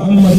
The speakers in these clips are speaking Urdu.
محمد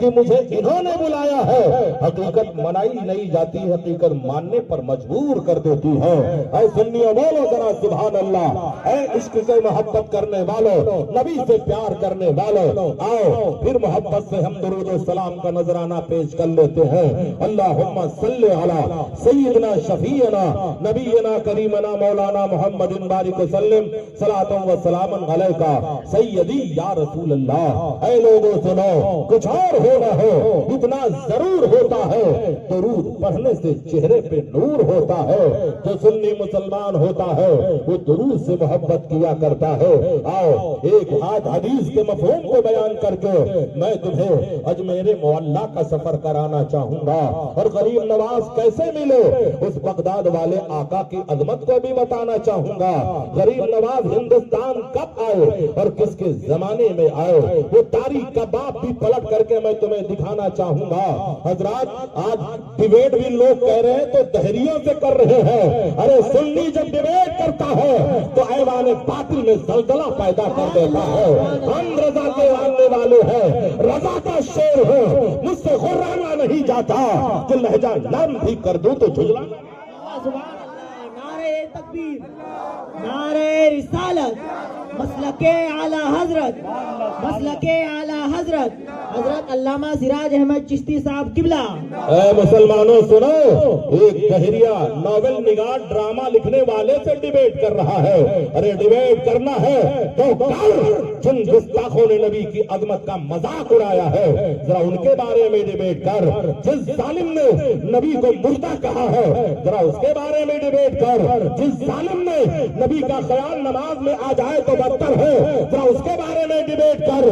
کہ مجھے انہوں نے بلایا ہے. حقیقت منائی نہیں جاتی, حقیقت ماننے پر مجبور کر دیتی ہے. اے سنیوں بولو ذرا سبحان اللہ. اے عشق سے محبت کرنے والوں, نبی سے پیار کرنے والوں, آؤ پھر محبت سے ہم درود و سلام کا نذرانہ پیش کر لیتے ہیں. اللہم صلی علی سیدنا شفیعنا نبینا کریمنا مولانا محمد بارک وسلم صلاۃ و سلام علیکہ سیدی یا رسول اللہ. اے لوگوں سنو, کچھ اور ہو نہ ہو, اتنا ضرور ہوتا ہے درود پڑھنے سے چہرے پہ نور ہوتا ہے. جو سنی مسلمان ہوتا ہے وہ درود سے محبت کیا کرتا ہے. آؤ ایک ہاتھ حدیث کے مفہوم کو بیان کر کے میں تمہیں اجمیر معلیٰ کا سفر کرانا چاہوں گا, اور غریب نواز کیسے ملے اس بغداد والے آقا کی عظمت کو بھی بتانا چاہوں گا. غریب نواز ہندوستان کب آئے اور کس کے زمانے میں آئے, وہ تاریخ کا باب بھی پلٹ کر کے میں تمہیں دکھانا چاہوں گا. حضرات آج ڈیبیٹ بھی لوگ کہہ رہے ہیں تو دہریوں سے کر رہے ہیں. ارے سنی جب ڈیبیٹ کرتا ہے تو ایوان باطل میں زلزلہ پیدا کر دیتا ہے. ہم رضا کے ماننے والے ہیں, رضا کا شیر ہے, مجھ سے غرانا نہیں جاتا کہ لہجہ نرم بھی کر دوں تو جھجلانا. سبحان اللہ. نعرہ تکبیر, نعرہ رسالت, مسلک اعلی حضرت, مسلک اعلی حضرت حضرت علامہ سراج احمد چشتی صاحب قبلہ. اے مسلمانوں سنو, ایک دہریہ ناول نگار ڈرامہ لکھنے والے سے ڈیبیٹ کر رہا ہے. ارے ڈیبیٹ کرنا ہے تو کر, جن گستاخوں نے نبی کی عظمت کا مذاق اڑایا ہے ذرا ان کے بارے میں ڈیبیٹ کر. جس ظالم نے نبی کو مردہ کہا ہے ذرا اس کے بارے میں ڈیبیٹ کر. جس ظالم نے نبی کا خیال نماز میں آ جائے تو بدتر ہے ذرا اس کے بارے میں ڈیبیٹ کر.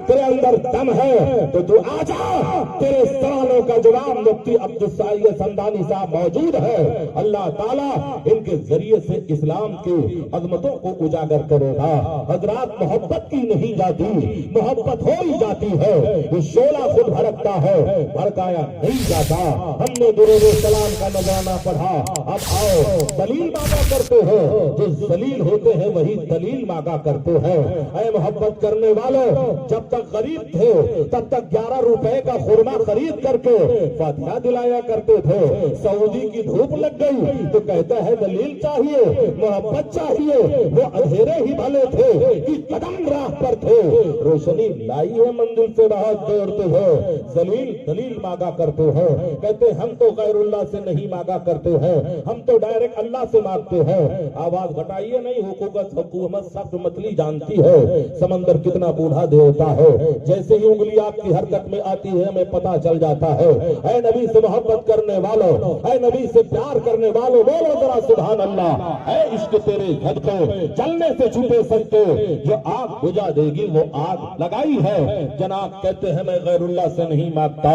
تیرے اندر دم ہے تو تو آ جا, تیرے سوالوں کا جواب مفتی عبدالسعید سمدانی صاحب موجود ہے. اللہ تعالیٰ ان کے ذریعے سے اسلام کی عظمتوں کو اجاگر کرے گا. حضرات محبت کی نہیں جاتی, محبت ہو ہی جاتی ہے. وہ شعلہ خود بھڑکتا ہے, بھڑکایا نہیں جاتا. ہم نے درود و سلام کا نذرانہ پڑھا, اب آؤ دلیل مانگا کرتے ہیں. جو ذلیل ہوتے ہیں وہی دلیل مانگا کرتے ہیں. اے محبت کرنے والوں, جب تک غریب تھے تب تک 11 روپے کا خورما خرید کر کے فاتحہ دلایا کرتے تھے. سعودی کی دھوپ لگ گئی تو کہتا ہے دلیل چاہیے, محبت چاہیے. وہ اندھیرے ہی بھلے تھے کہ قدم راہ پر تھے, روشنی لائی ہے منزل سے بہت دوڑتے ہیں. دلیل مانگا کرتے ہیں, کہتے ہم تو غیر اللہ سے نہیں مانگا کرتے ہیں, ہم تو ڈائریکٹ اللہ سے مانگتے ہیں. آواز گھٹائیے نہیں, حکومت سخت متلی جانتی ہے سمندر کتنا بوڑھا دیتا ہے. جیسے ہی انگلی آپ کی حرکت میں آتی ہے ہمیں پتا چل جاتا ہے. اے نبی سے محبت کرنے والوں, اے نبی سے پیار کرنے والوں, بولو ذرا سبحان اللہ. اے عشق تیرے صدقے جلنے سے چھپے سکتے, جو آگ بجھا دے گی وہ آگ لگائی ہے. جناب کہتے ہیں میں غیر اللہ سے نہیں مانگتا,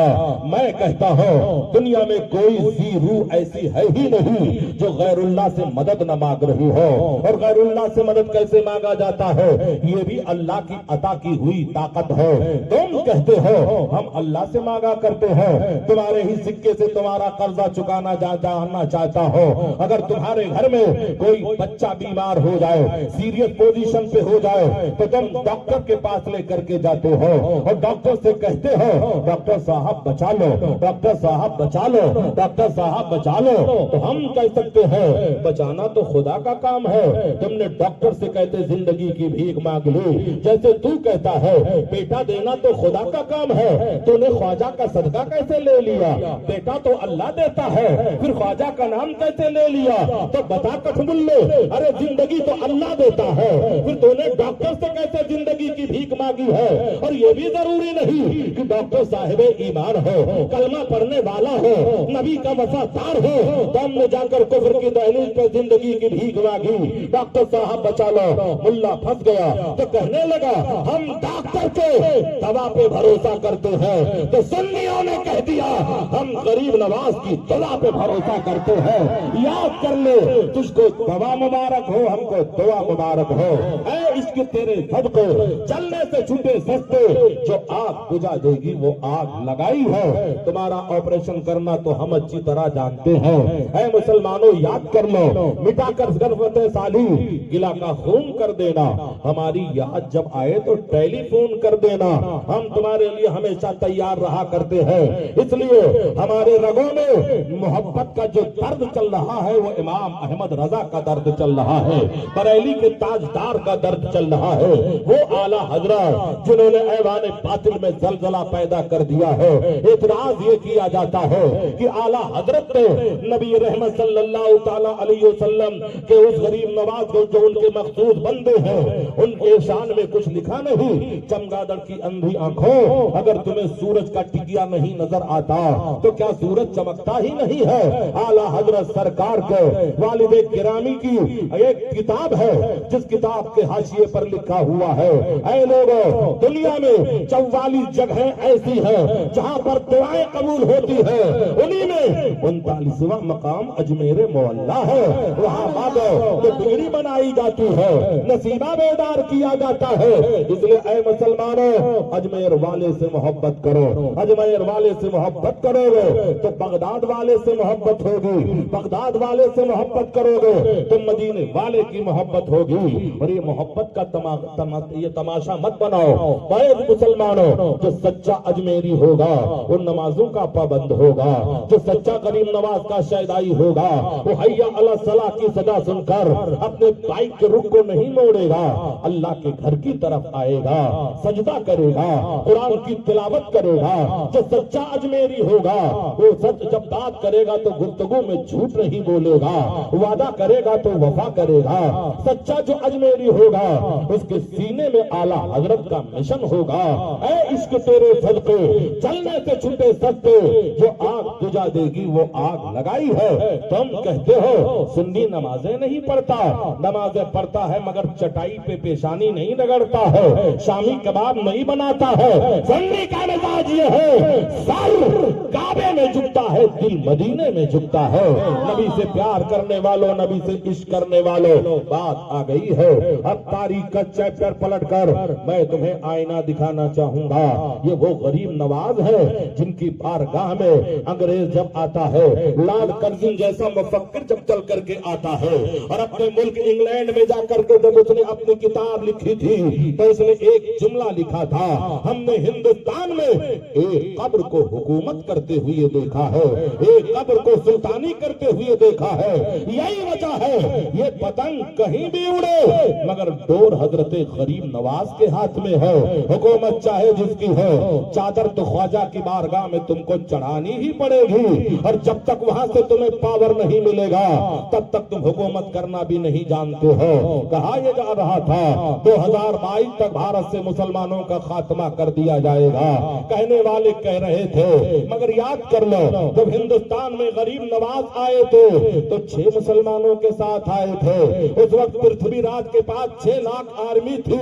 میں کہتا ہوں دنیا میں کوئی سی روح ایسی ہے ہی نہیں جو غیر اللہ سے مدد نہ مانگ رہی ہو. اور غیر اللہ سے مدد کیسے مانگا جاتا ہے, یہ بھی اللہ کی عطا کی ہوئی طاقت ہے. تم کہتے ہو ہم اللہ سے مانگا کرتے ہیں, تمہارے ہی سکے سے تمہارا قرضہ چکانا جاننا چاہتا ہو. اگر تمہارے گھر میں کوئی بچہ بیمار ہو جائے, سیریس پوزیشن پہ ہو جائے, تو تم ڈاکٹر کے پاس لے کر کے جاتے ہو اور ڈاکٹر سے کہتے ہو ڈاکٹر صاحب بچا لو, ڈاکٹر صاحب بچا لو, ڈاکٹر صاحب بچا لو. تو ہم کہہ سکتے ہیں بچانا تو خدا کا کام ہے. تم نے ڈاکٹر سے کہتے زندگی کی بھیک مانگ لی, جیسے تو کہتا ہے بیٹا دینا تو خدا کا کام ہے, تو نے خواجہ کا صدقہ کیسے لے لیا؟ بیٹا تو اللہ دیتا ہے, پھر خواجہ کا نام کیسے لے لیا؟ تو بتا کٹھملے, ارے زندگی تو اللہ دیتا ہے, پھر تو نے ڈاکٹر سے کیسے زندگی کی بھیک مانگی ہے؟ اور یہ بھی ضروری نہیں کہ ڈاکٹر صاحب ایمان ہو, کلمہ پڑھنے والا ہو, نبی کا وفادار ہو, تو ہم نے جا کر کفر کی دہلیز پہ زندگی کی بھیک مانگی, ڈاکٹر صاحب بچا لو. ملا پھنس گیا تو کہنے لگا ہم ڈاکٹر کے دوا پہ بھروسہ کرتے ہیں, تو سنیوں نے کہہ دیا ہم غریب نواز کی دوا پہ بھروسہ کرتے ہیں. یاد کر لے, تجھ کو دوا مبارک ہو, ہم کو دعا مبارک ہو. اے عشق تیرے صدقے جلنے سے چھوٹے سستے, جو آگ بجھا دے گی وہ آگ لگائی ہے. تمہارا آپریشن کرنا تو ہم اچھی طرح جانتے ہیں. اے مسلمانوں یاد کر لو, مٹا کر غربت سالی گلا کا خون کر دینا. ہماری یاد جب آئے تو ٹیلی فون کر دینا، ہم تمہارے لیے ہمیشہ تیار رہا کرتے ہیں۔ اس لیے ہمارے رگوں میں محبت کا جو درد چل رہا ہے وہ امام احمد رضا کا درد چل رہا ہے، بریلی کے تاجدار کا درد چل رہا ہے، وہ اعلیٰ حضرت جنہوں نے ایوان باطل میں زلزلہ پیدا کر دیا ہے۔ اعتراض یہ کیا جاتا ہے کہ اعلیٰ حضرت نے نبی رحمت صلی اللہ تعالی علیہ وسلم کے اس غریب نواز کو جو ان کے مخصوص بندے ہیں ان کے شان میں کچھ لکھا نہیں۔ چمگادڑ کی اندھی آنکھوں، اگر تمہیں سورج کا ٹکیا نہیں نظر آتا تو کیا سورج چمکتا ہی نہیں ہے؟ اعلیٰ حضرت سرکار کے والد گرامی کی ایک کتاب ہے جس کتاب کے حاشیے پر لکھا ہوا ہے، اے لوگوں، دنیا میں 44 جگہیں ایسی ہیں جہاں پر دعائیں قبول ہوتی ہیں، انہی میں 39واں مقام اجمیر معلیٰ ہے۔ وہاں بابا تو ڈگری بنائی جاتی ہے، نصیبہ بیدار کیا جاتا ہے۔ اس لیے اے مسلمانوں، اجمیر والے سے محبت کرو، اجمیر والے سے محبت کرو گے تو بغداد والے سے محبت ہوگی، بغداد والے سے محبت کرو گے تو مدینے والے کی محبت ہوگی۔ اور یہ محبت کا یہ تماشا مت بناؤ۔ بعض مسلمانوں، جو سچا اجمیری ہوگا وہ نمازوں کا پابند ہوگا، جو سچا غریب نواز کا شیدائی ہوگا وہ حی علی الصلاۃ کی صدا سن کر اپنے بائک کے رخ کو نہیں موڑے گا، اللہ کے گھر کی طرف آئے گا، سجدہ کرے گا، قرآن کی تلاوت کرے گا۔ جو سچا اجمیری ہوگا وہ سچ جب بات کرے گا تو گفتگو میں جھوٹ نہیں بولے گا، وعدہ کرے گا تو وفا کرے گا۔ سچا جو اجمیری ہوگا اس کے سینے میں اعلیٰ حضرت کا مشن ہوگا، اے عشق تیرے صدقے چلنے سے چھٹے سستے، جو آگ بجھا دے گی وہ آگ لگائی ہے۔ تم کہتے ہو سنی نمازیں نہیں پڑھتا، نمازیں پڑھتا ہے مگر چٹائی پہ پیشانی نہیں رگڑتا ہے، شامی کباب نہیں بناتا ہے۔ سنی کا مزاج یہ ہے، سر کعبے میں جھکتا ہے، دل مدینے میں جھکتا ہے۔ نبی سے پیار کرنے والوں، نبی سے عشق کرنے والوں، بات آ گئی ہے۔ اب تاریخ کا چیپٹر پلٹ کر میں تمہیں آئینہ دکھانا چاہوں گا۔ یہ وہ غریب نواز ہے جن کی بارگاہ میں انگریز جب آتا ہے، لارڈ کرزن جیسا مفکر جب چل کر کے آتا ہے اور اپنے ملک انگلینڈ میں جا کر کے جب اس نے اپنی کتاب لکھی تھی تو اس نے ایک جملہ لکھا تھا، ہم نے ہندوستان میں ایک قبر کو حکومت کرتے ہوئے دیکھا ہے، ایک قبر کو سلطانی کرتے ہوئے دیکھا ہے۔ یہی وجہ ہے یہ پتنگ کہیں بھی اڑے مگر ڈور حضرت غریب نواز کے ہاتھ میں ہے۔ حکومت چاہے جس کی ہے، چادر تو خواجہ کی بارگاہ میں تم کو چڑھانی ہی پڑے گی، اور جب تک وہاں سے تمہیں پاور نہیں ملے گا تب تک تم حکومت کرنا بھی نہیں جانتے ہو۔ کہا یہ جا رہا تھا 2022 تک بھارت سے مسلمانوں کا خاتمہ کر دیا جائے گا، کہنے والے کہہ رہے تھے، مگر یاد کر لو جب ہندوستان میں غریب نواز آئے تھے تو 6 مسلمانوں کے ساتھ آئے تھے۔ اس وقت پرتھوی راج کے پاس 6 لاکھ آرمی تھی،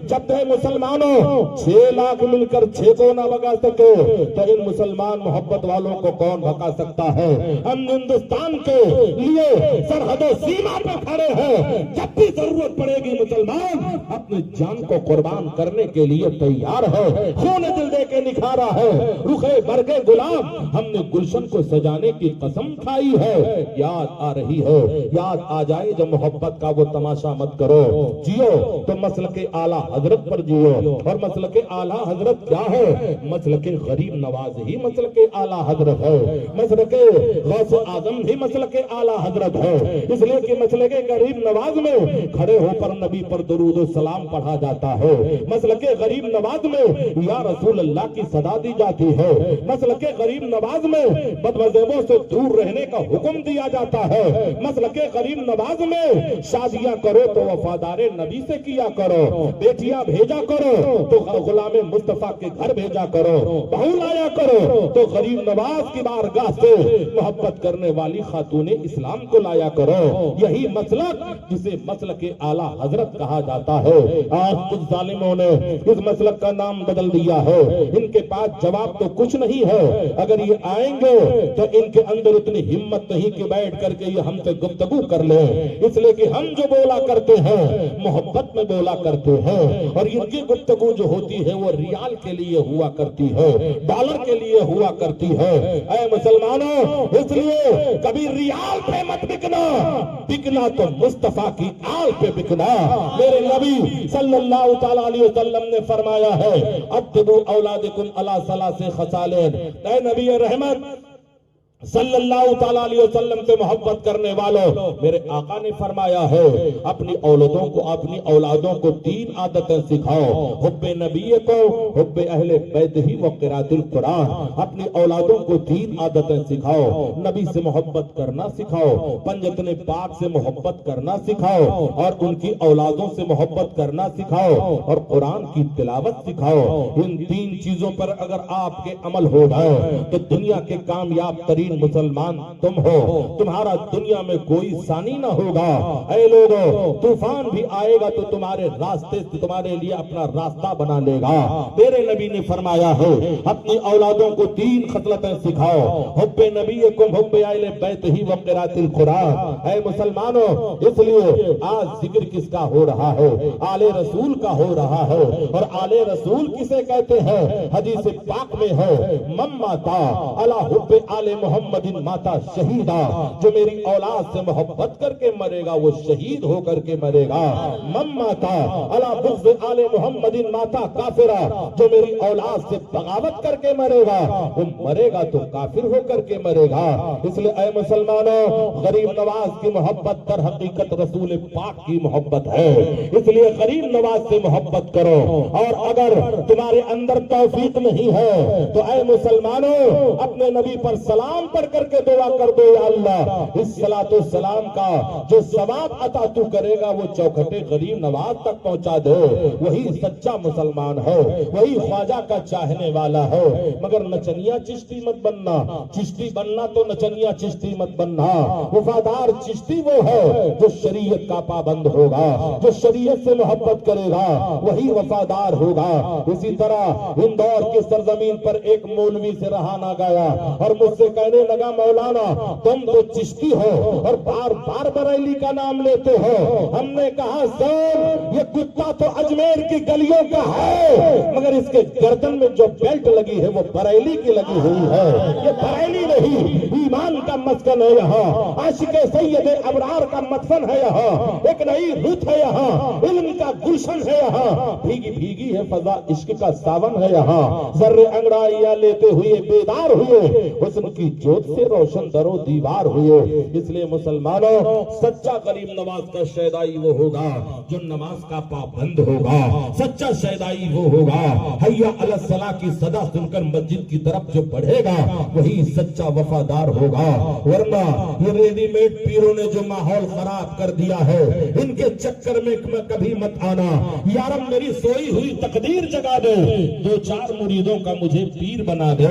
جب تھے مسلمانوں 6 لاکھ مل کر 6 کو نہ بگا سکے تو ان مسلمان محبت والوں کو کون بھگا سکتا ہے؟ ہم ہندوستان کے لیے سرحد و سیما پہ کھڑے ہیں، جب بھی ضرورت پڑے گی مسلمان اپنی جان کو قربان کرنے کے لیے تیار ہے۔ خون دل دے کے نکھارا ہے، رخے برگے گلاب ہم نے گلشن کو سجانے کی قسم کھائی ہے۔ یاد آ رہی ہے، یاد آ جائے جب محبت کا وہ تماشا مت کرو، جیو تو مسلک اعلیٰ حضرت پر جیو۔ اور مسلک اعلیٰ حضرت کیا ہے؟ مسلک غریب نواز ہی مسلک اعلیٰ حضرت ہے، مسلک غوث اعظم ہی مسلک اعلیٰ حضرت ہے۔ اس لیے کہ مسلک غریب نواز میں کھڑے ہو کر نبی پر درود و سلام پڑھا جاتا ہے، مسلک غریب نواز میں یا رسول اللہ کی صدا دی جاتی ہے، مسلک غریب نواز میں بدمذہبوں سے دور رہنے کا حکم دیا جاتا ہے، مسلک غریب نواز میں شادیاں کرو تو وفادار نبی سے کیا کرو، بیٹیاں بھیجا کرو تو غلام مصطفیٰ کے گھر بھیجا کرو، بہو لایا کرو تو غریب نواز کی بارگاہ سے محبت کرنے والی خاتون اسلام کو لایا کرو۔ یہی مسلک جسے مسلک اعلیٰ حضرت کہا جاتا ہے۔ آج کچھ ظالموں نے اس مسلک کا نام بدل دیا ہے، ان کے پاس جواب تو کچھ نہیں ہے، اگر یہ آئیں گے تو ان کے اندر اتنی ہمت نہیں کہ بیٹھ کر کے یہ ہم سے گفتگو کر لیں، اس لیے کہ ہم جو بولا کرتے ہیں محبت میں بولا کرتے ہیں، اور ان کی گفتگو جو ہوتی ہے وہ ریال کے لیے ہوا کرتی ہے، ڈالر کے لیے ہوا کرتی ہے۔ اے مسلمانوں، مسلمانوں اس لیے کبھی ریال پہ مت بکنا، بکنا تو مصطفیٰ کی آل پہ بکنا۔ میرے نبی صلی اللہ تعالیٰ علیہ وسلم نے فرمایا ہے ادبوا اولادکم علی ثلاث خصال، اے نبی رحمت صلی اللہ تعالیٰ علیہ وسلم سے محبت کرنے والوں، میرے آقا نے فرمایا ہے اپنی اولادوں کو تین عادتیں سکھاؤ، حب نبی کو، حب اہل بیت ہی و قراءۃ القرآن۔ اپنی اولادوں کو تین عادتیں سکھاؤ، نبی سے محبت کرنا سکھاؤ، پنجتن پاک سے محبت کرنا سکھاؤ، اور ان کی اولادوں سے محبت کرنا سکھاؤ، اور قرآن کی تلاوت سکھاؤ۔ ان تین چیزوں پر اگر آپ کے عمل ہو جائے تو دنیا کے کامیاب ترین مسلمان تم ہو، تمہارا دنیا میں کوئی ثانی نہ ہوگا۔ اے لوگو، طوفان بھی آئے گا تو تمہارے راستے سے تمہارے لیے اپنا راستہ بنا لے گا۔ میرے نبی نے فرمایا ہے اپنی اولادوں کو تین خصلتیں سکھاؤ، حب نبیکم، حب اہل بیت ہی و قراءۃ القرآن۔ اے مسلمانوں، اس لیے آج ذکر کس کا ہو رہا ہے؟ آل رسول کا ہو رہا ہے، اور آل رسول کسے کہتے ہیں؟ حدیث پاک میں ہے من ماتا علی حب آل محمد ماتا شہیدہ، جو میری اولاد سے محبت کر کے مرے گا وہ شہید ہو کر کے مرے گا۔ من ماتا علی بغض آل محمد ماتا کافرہ، جو میری اولاد سے بغاوت کر کے مرے گا وہ مرے گا تو کافر ہو کر کے مرے گا۔ اس لیے اے مسلمانوں، غریب نواز کی محبت در حقیقت رسول پاک کی محبت ہے، اس لیے غریب نواز سے محبت کرو۔ اور اگر تمہارے اندر توفیق نہیں ہے تو اے مسلمانوں، اپنے نبی پر سلام پڑھ کر کے دعا کر دو، یا اللہ اس صلاۃ والسلام کا جو ثواب عطا تو کرے گا وہ چوکھٹے غریب نواز تک پہنچا دے۔ وہی سچا مسلمان ہے، وہی خواجہ کا چاہنے والا ہے۔ مگر نچنیا چشتی مت بننا، چشتی بننا تو نچنیا چشتی مت بننا۔ وفادار چشتی وہ ہے جو شریعت کا پابند ہوگا، جو شریعت سے محبت کرے گا وہی وفادار ہوگا۔ اسی طرح اندور کی سرزمین پر ایک مولوی سے رہا نہ گیا اور مجھ سے کہنے لگا مولانا تم تو چشتی ہو اور بار بار بریلی کا نام لیتے ہو۔ ہم نے کہا سر یہ کتا تو اجمیر کی گلیوں کا ہے، مگر اس کے گردن میں جو بیلٹ لگی ہے وہ بریلی کی لگی ہوئی ہے۔ یہ بریلی نہیں، ایمان کا مسکن ہے یہاں، عاشق سید ابرار کا مدفن ہے یہاں، ایک نئی رت ہے یہاں، علم کا گلشن ہے یہاں، بھیگی بھیگی ہے فضا عشق کا ساون ہے یہاں۔ ذرے انگڑائیاں لیتے ہوئے بیدار ہوئے، حسن کی جوت سے روشن در و دیوار ہوئے۔ اس لیے مسلمانوں، سچا غریب نواز کا شیدائی وہ ہوگا جو نماز کا پابند ہوگا، سچا شیدائی وہ ہوگا حیا علی الصلاۃ کی صدا سن کر مسجد کی طرف جو بڑھے گا وہی سچا وفادار ہوگا۔ ورنہ یہ ریڈی میڈ پیروں نے جو ماحول خراب کر دیا ہے ان کے چکر میں کبھی مت آنا۔ یارب میری سوئی ہوئی تقدیر جگا دے، دو چار مریدوں کا مجھے پیر بنا دے۔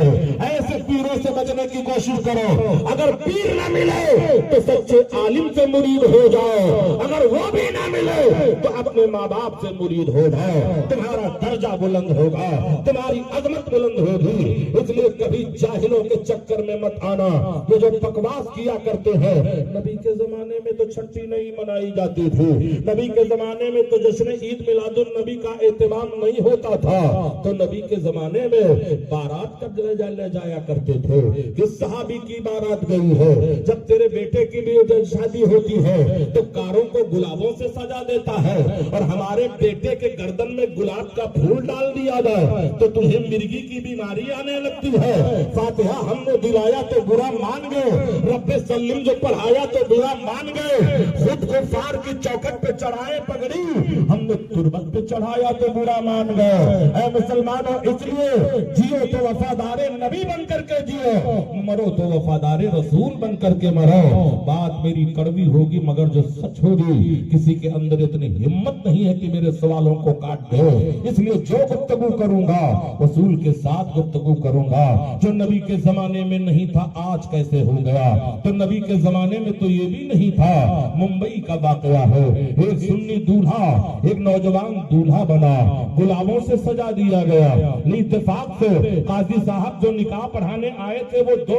ایسے پیروں سے بچنے کی کوشش کرو، اگر پیر نہ ملے تو سچے عالم سے مرید ہو جاؤ، اگر وہ بھی نہ ملے تو اپنے ماں باپ سے مرید ہو جاؤ، تمہارا درجہ بلند ہوگا، تمہاری عظمت بلند ہوگی۔ اس لیے کبھی جاہلوں کے چکر میں مت آنا۔ یہ جو بکواس کیا کرتے ہیں، نبی کے زمانے میں تو چھٹی نہیں منائی جاتی تھی، نبی کے زمانے میں تو جشن عید میلاد النبی کا اہتمام نہیں ہوتا تھا، تو نبی کے زمانے میں بارات کب لے جایا کرتے تھے؟ کس صحابی کی بارات گئی ہے؟ جب تیرے بیٹے کی بھی شادی ہوتی ہے تو کاروں کو گلابوں سے سجا دیتا ہے، اور ہمارے بیٹے کے گردن میں گلاب کا پھول ڈال دیا جائے تو تمہیں مرگی کی بیماری آنے لگتی ہے۔ فاتحہ ہم نے دلایا تو برا مان گئے، رب سلم جو پڑھایا تو برا مان گئے، خود کفار کی چوکٹ پہ چڑھائے پگڑی ہم نے تربت پہ چڑھایا تو برا مان گئے۔ اے مسلمانوں، اس لیے جیو تو وفادار نبی بن کر کے جیو، مرو تو وفادار رسول بن کر کے مرو۔ بات میری کڑوی ہوگی مگر جو سچ ہوگی، کسی کے اندر اتنی ہمت نہیں ہے کہ میرے سوالوں کو کاٹ دے۔ اس لیے جو گفتگو کروں گا رسول کے ساتھ گفتگو کروں گا۔ جو نبی کے زمانے میں نہیں تھا آج کیسے ہو گیا؟ تو نبی کے زمانے میں تو یہ بھی نہیں تھا۔ ممبئی کا واقعہ ہے، ایک سنی دولہا ایک نوجوان دولہا بنا، گلابوں سے سجا دیا گیا۔ اتفاق سے قاضی صاحب جو نکاح پڑھانے آئے تھے وہ دو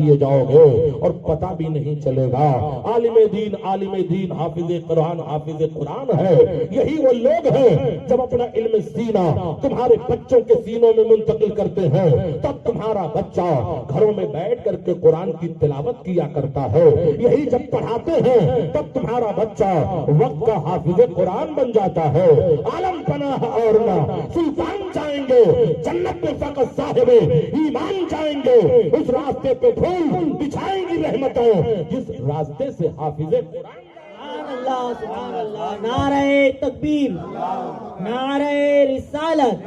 دیے جاؤ گے اور پتہ بھی نہیں چلے گا۔ عالم دین حافظ قرآن ہے، یہی وہ لوگ ہیں جب اپنا علم سینہ تمہارے بچوں کے سینوں میں منتقل کرتے ہیں تب تمہارا بچہ گھروں میں بیٹھ کر کے قرآن کی تلاوت کیا کرتا ہے۔ یہی جب پڑھاتے ہیں تب تمہارا بچہ وقت کا حافظ قرآن بن جاتا ہے۔ عالم پناہ اور نہ سلطان جائیں گے، جنت میں فقط صاحب ایمان جائیں گے، اس راستے پہ پھول بچھائیں گی رحمتیں جس راستے سے حافظ قرآن۔ سبحان اللہ، نعرہ تکبیر، نعرہ رسالت،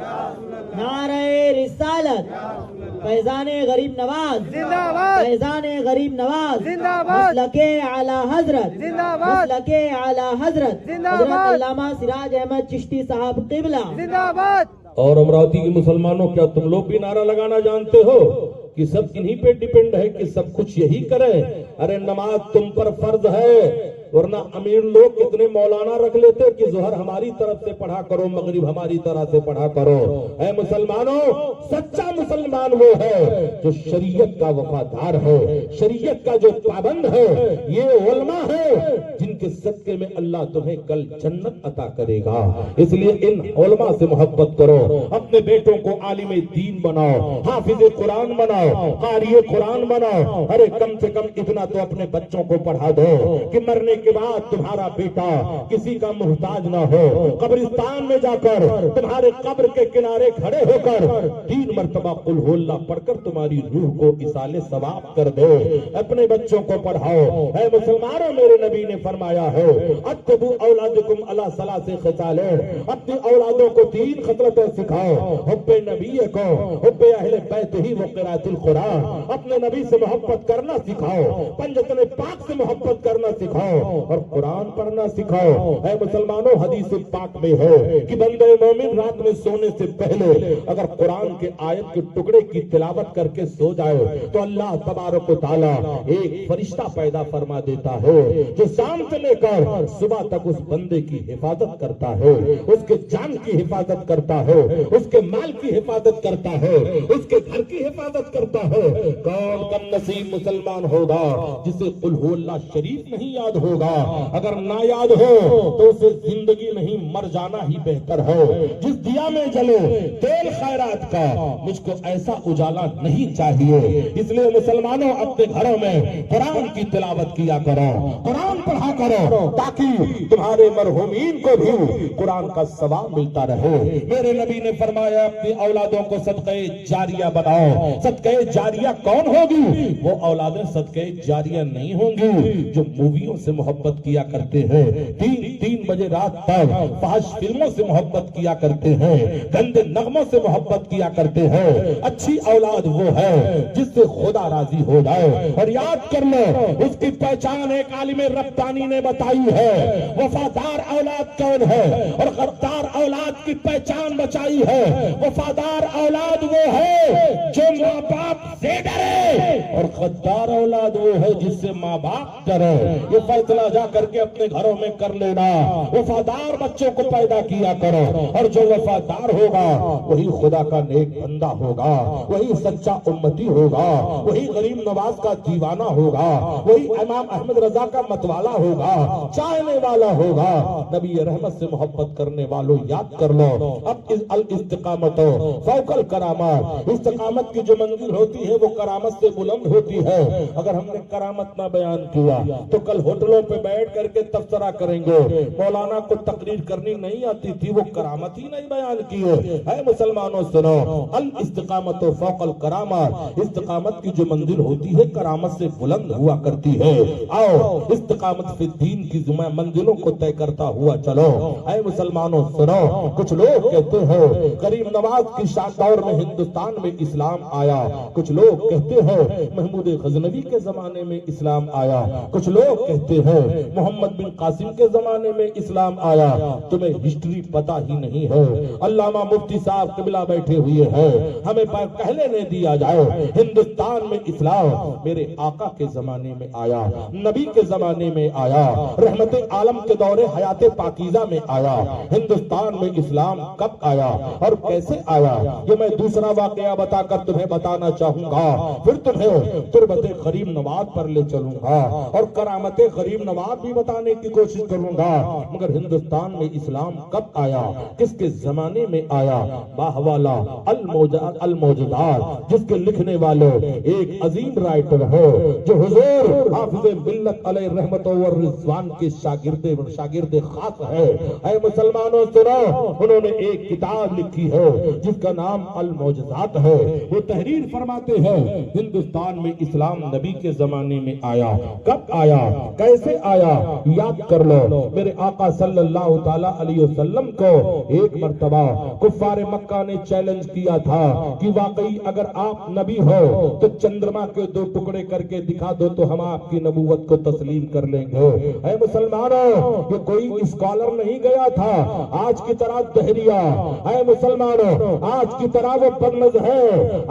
نعرہ رسالت، فیضان غریب نواز زندہ باد، فیضان غریب نواز زندہ باد، مسلک اعلی حضرت زندہ باد، مسلک اعلی حضرت حضرت علامہ سراج احمد چشتی صاحب قبلہ زندہ باد۔ اور امراوتی کے مسلمانوں، کیا تم لوگ بھی نعرہ لگانا جانتے ہو کہ سب انہی پہ ڈیپینڈ ہے کہ سب کچھ یہی کریں؟ ارے نماز تم پر فرض ہے، ورنہ امیر لوگ کتنے مولانا رکھ لیتے کہ ظہر ہماری طرف سے پڑھا کرو، مغرب ہماری طرح سے پڑھا کرو۔ اے مسلمانوں، سچا مسلمان وہ ہے جو شریعت کا وفادار ہے، شریعت کا جو پابند ہے۔ یہ علماء ہیں جن کے صدقے میں اللہ تمہیں کل جنت عطا کرے گا۔ اس لیے ان علماء سے محبت کرو، اپنے بیٹوں کو عالم دین بناؤ، حافظ قرآن بناؤ، قاری قرآن بناؤ۔ ارے کم سے کم اتنا تو اپنے بچوں کو پڑھا دو کہ مرنے کے بعد تمہارا بیٹا کسی کا محتاج نہ ہو، قبرستان میں جا کر تمہارے قبر کے کنارے کھڑے ہو کر 3 مرتبہ قل ہو اللہ پڑھ کر تمہاری روح کو اصال ثواب کر دے۔ اپنے بچوں کو پڑھاؤ۔ اے مسلمانوں، میرے نبی نے فرمایا ہے اتبو اولادکم علی ثلاث خصال، اپنی اولادوں کو 3 خصلتیں سکھاؤ، حب نبی کو، حب اہل بیت ہی و قراءۃ القرآن، اپنے نبی سے محبت کرنا سکھاؤ، پنجتن پاک سے محبت کرنا سکھاؤ اور قرآن پڑھنا سکھاؤ۔ اے مسلمانوں، حدیث پاک میں ہے کہ بندہ مومن رات میں سونے سے پہلے اگر قرآن کے آیت کے ٹکڑے کی تلاوت کر کے سو جائے تو اللہ تبارک و تعالی ایک فرشتہ پیدا فرما دیتا ہے جو شام سے لے کر صبح تک اس بندے کی حفاظت کرتا ہے، اس کے جان کی حفاظت کرتا ہے، اس کے مال کی حفاظت کرتا ہے، اس کے گھر کی حفاظت کرتا ہے۔ کون کم نصیب مسلمان ہوگا جسے قل ہو اللہ شریف نہیں یاد ہوگا؟ اگر نہ یاد ہو تو اسے زندگی نہیں مر جانا ہی بہتر ہے۔ جس دیا میں جلے تیل خیرات کا، مجھ کو ایسا اجالا نہیں چاہیے۔ اس لیے مسلمانوں، اپنے گھروں میں قرآن کی تلاوت کیا کرو، قرآن پڑھا کرو تاکہ تمہارے مرحومین کو بھی قرآن کا ثواب ملتا رہے۔ میرے نبی نے فرمایا اپنی اولادوں کو صدقہ جاریہ بناؤ۔ صدقہ جاریہ کون ہوگی؟ وہ اولادیں صدقہ جاریہ نہیں ہوں گی جو موویوں سے محبت کیا کرتے ہیں، 3 بجے رات تک فحش فلموں سے محبت کیا کرتے ہیں، گندے نغموں سے محبت کیا کرتے ہیں۔ اچھی اولاد وہ ہے جس سے خدا راضی ہو جائے۔ اور یاد کر لو، اس کی پہچان ایک عالم ربانی نے بتائی ہے۔ وفادار اولاد کون ہے اور غدار اولاد کی پہچان بچائی ہے۔ وفادار اولاد وہ ہے جو ماں باپ سے ڈرے اور غدار اولاد وہ ہے جس سے ماں باپ ڈرے۔ یہ فیصلہ جا کر کے اپنے گھروں میں کر لینا۔ وفادار بچوں کو پیدا کیا کرو، اور جو وفادار ہوگا وہی خدا کا نیک بندہ ہوگا، وہی سچا امتی ہوگا، وہی غریب نواز کا دیوانہ ہوگا، وہی امام احمد رضا کا متوالا ہوگا، چاہنے والا ہوگا۔ نبی رحمت سے محبت کرنے والوں یاد کر لو، اب الاستقامت فوق الکرامات، استقامت کی جو منزل ہوتی ہے وہ کرامت سے بلند ہوتی ہے۔ اگر ہم نے کرامت نہ بیان کیا تو کل ہوٹلوں پہ بیٹھ کر کے تبصرہ کریں گے مولانا کو تقریر کرنی نہیں آتی تھی، وہ کرامت ہی نہیں بیان کیے۔ اے مسلمانوں سنو، الاستقامت فوق الکرامات، استقامت کی جو منزل ہوتی ہے کرامت سے بلند ہوا کرتی ہے۔ آؤ استقامت فی الدین کی منزلوں کو طے کرتا ہوا چلو۔ اے مسلمانوں سنو، کچھ لوگ کہتے ہیں غریب نواز کی شاندار میں ہندوستان میں اسلام آیا، کچھ لوگ کہتے ہیں محمود غزنوی کے زمانے میں اسلام آیا، کچھ لوگ کہتے ہیں محمد بن قاسم کے زمانے میں اسلام آیا تمہیں ہسٹری پتا ہی نہیں ہے. علامہ مفتی صاحب قبلہ بیٹھے ہوئے ہیں, ہمیں پہلے نہیں دیا جائے. ہندوستان میں اسلام میرے آقا کے زمانے میں آیا, نبی کے زمانے میں آیا, رحمت عالم کے دور حیات پاکیزہ میں آیا. ہندوستان میں اسلام کب آیا اور کیسے آیا یہ میں دوسرا واقعہ بتا کر تمہیں بتانا چاہوں گا. پھر تمہیں تربت غریب نواز پر لے چلوں گا اور کرامت غریب نواز بھی بتانے کی کوشش کروں گا. مگر ہندوستان میں اسلام کب آیا, کس کے زمانے میں آیا؟ باہوالا الموجودات جس کے لکھنے والے ایک عظیم رائٹر ہے جو حضور حافظ ملت علیہ رحمت و رضوان کے شاگرد خاص ہے. اے مسلمانوں سنو, انہوں نے ایک کتاب لکھی ہے جس کا نام الموجودات ہے. وہ تحریر فرماتے ہیں ہندوستان میں اسلام نبی کے زمانے میں آیا. کب آیا, کیسے آیا؟ یاد کر لو. میرے آقا صلی اللہ تعالی علیہ وسلم کو ایک مرتبہ کفار مکہ نے چیلنج کیا تھا کہ واقعی اگر آپ نبی ہو تو چندرما کے 2 ٹکڑے کر کے دکھا دو تو ہم آپ کی نبوت کو تسلیم کر لیں گے. اے مسلمانوں, یہ کوئی اسکالر نہیں گیا تھا آج کی طرح دہریہ. اے مسلمانوں, آج کی طرح وہ پرنز ہے,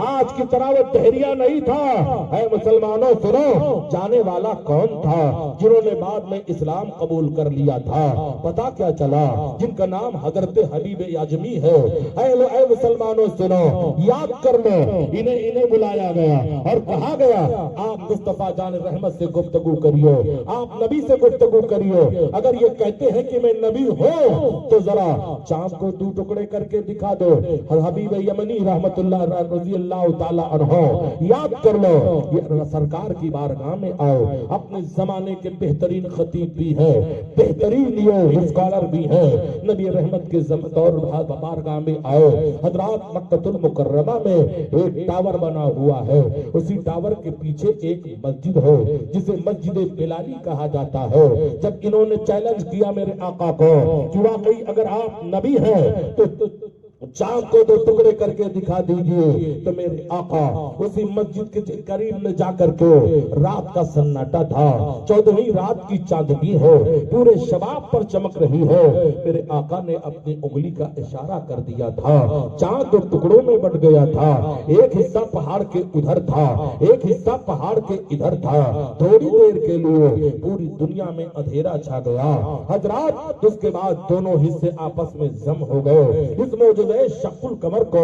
آج کی طرح وہ دہریہ نہیں تھا. اے مسلمانوں سنو, جانے والا کون تھا جنہوں نے بعد میں اسلام قبول کر لیا تھا؟ پتا کیا چلا؟ جن کا نام حضرت حبیب اعجمی ہے. اے مسلمانوں سنو, یاد کر لو, انہیں بلایا گیا اور کہا گیا آپ مصطفیٰ جان رحمت سے گفتگو کریے, آپ نبی سے گفتگو کریے. اگر یہ کہتے ہیں کہ میں نبی ہوں تو ذرا چاند کو 2 ٹکڑے کر کے دکھا دو. حبیب یمنی رحمت اللہ رضی اللہ تعالی عنہ, یاد کر لو, یہ سرکار کی بارگاہ میں آؤ. اپنے زمانے کے بہترین خطیب بھی ہے, بہترین اسکالر بھی ہے. نبی رحمت کے دور بارگاہ میں آؤ. حضرات مکہ المکرمہ میں ایک ٹاور بنا ہوا ہے, اسی ٹاور کے پیچھے ایک مسجد ہے جسے مسجد بلالی کہا جاتا ہے. جب انہوں نے چیلنج کیا میرے آقا کو کہ واقعی اگر آپ نبی ہیں تو چاند کو 2 ٹکڑے کر کے دکھا دیجئے, تو میرے آقا اسی مسجد کے قریب میں جا کر کے, رات کا سناٹا تھا, 14ویں رات کی چاندنی ہے, پورے شباب پر چمک رہی ہے. میرے آقا نے اپنی انگلی کا اشارہ کر دیا تھا, چاند 2 ٹکڑوں میں بٹ گیا تھا. ایک حصہ پہاڑ کے ادھر تھا, ایک حصہ پہاڑ کے ادھر تھا. تھوڑی دیر کے لیے پوری دنیا میں اندھیرا چھا گیا. حضرات اس کے بعد دونوں حصے آپس میں ضم ہو گئے. اس موجودہ شق القمر کو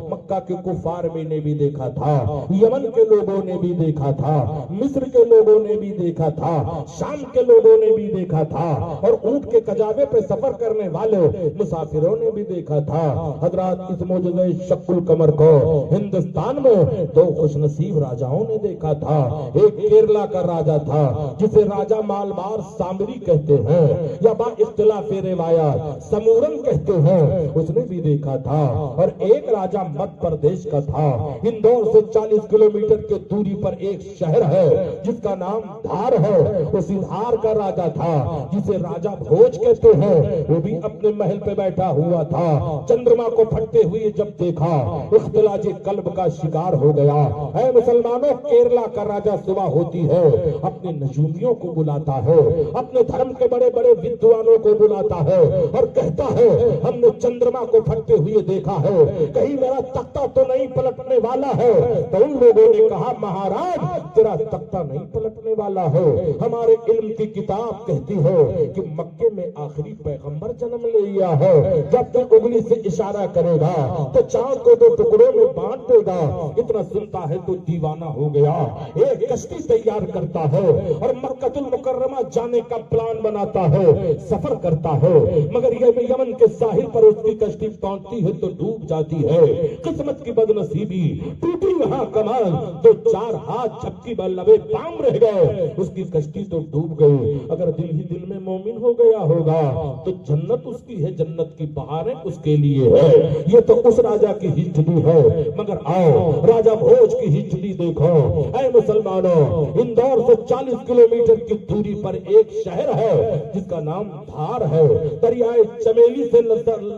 مکہ کے کفار میں نے بھی دیکھا تھا, یمن کے لوگوں نے بھی دیکھا تھا, مصر کے لوگوں نے بھی دیکھا تھا, شام کے لوگوں نے بھی دیکھا تھا, اور اونٹ کے کجاوے پہ سفر کرنے والے مسافروں نے بھی دیکھا تھا. حضرات اس موجودہ شق القمر کو ہندوستان میں 2 خوش نصیب راجاؤں نے دیکھا تھا. ایک کیرلا کا راجا تھا جسے راجا مالبار سامری کہتے ہیں یا با اختلاف روایات سمورن کہتے ہیں, اس نے بھی دیکھا تھا. اور ایک راجا مدھ پردیش کا تھا. اندور سے 40 کلومیٹر کے دوری پر ایک شہر ہے جس کا نام دھار ہے. اسی دھار کا راجا تھا جسے راجا بھوج کہتے ہیں, وہ بھی اپنے محل پہ بیٹھا ہوا تھا. چندرما کو پھٹتے ہوئے جب دیکھا اختلاج قلب کا شکار ہو گیا. اے مسلمانوں, کیرلا کا راجا صبح ہوتی ہے اپنے نجومیوں کو بلاتا ہے, اپنے دھرم کے بڑے بڑے ودوانوں کو بلاتا ہے اور کہتا ہے ہم نے چندرما کو پھٹتے ہوئے دیکھا ہے, کہیں میرا تختہ تو نہیں پلٹنے والا ہے. تو ان لوگوں نے کہا مہاراج تیرا تختہ نہیں پلٹنے والا ہے, ہمارے علم کی کتاب کہتی ہے کہ مکے میں آخری پیغمبر جنم لے لیا ہے. جب تک انگلی سے اشارہ کرے گا تو چاند کو 2 ٹکڑوں میں بانٹ دے گا. اتنا سنتا ہے تو دیوانہ ہو گیا. ایک کشتی تیار کرتا ہے اور مکہ المکرمہ جانے کا پلان بناتا ہے, سفر کرتا ہے. مگر یہ یمن کے ساحل پر اس کی کشتی پہنچتی ہے تو ڈوب جاتی ہے. قسمت کی بدنصیبی, ٹوٹی وہاں کمان, تو 4 ہاتھ جھپکی لبے پام رہ گئے. اس کی کشتی تو ڈوب گئی. اگر دل ہی دل میں مومن ہو گیا ہوگا تو جنت اس کی ہے, جنت کی بہاریں اس کے لیے ہے. یہ تو اس راجا کی ہسٹری ہے. مگر آؤ راجا بھوج کی ہسٹری دیکھو. اے مسلمانوں, اندور سے 40 کلومیٹر کی دوری پر ایک شہر ہے جس کا نام دھار ہے. دریائے چمیلی سے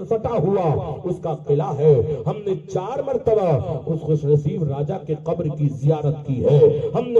سٹا ہوا اس کا قلعہ ہے. ہم نے 4 مرتبہ اس خوش نصیب راجا کے قبر کی زیارت کی ہے. ہم نے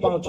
5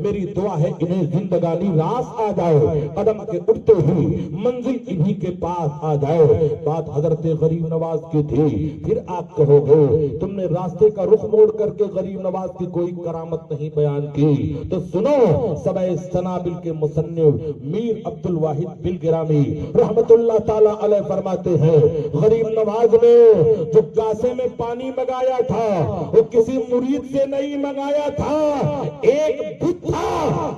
میری دعا ہے انہیں زندگانی راس آ جائے, قدم کے اٹھتے ہی منزل انہی کے پاس آ جائے. بات حضرت غریب نواز کی تھی. پھر آپ کہو گے تم نے راستے کا رخ موڑ کر کے غریب نواز کی کوئی کرامت نہیں بیان کی, تو سنو. سبع سنابل کے مصنف میر عبد الواحد بلگرامی رحمت اللہ تعالی علیہ فرماتے ہیں, غریب نواز نے جو کاسے میں پانی منگایا تھا وہ کسی مرید سے نہیں منگایا تھا, ایک بت تھا.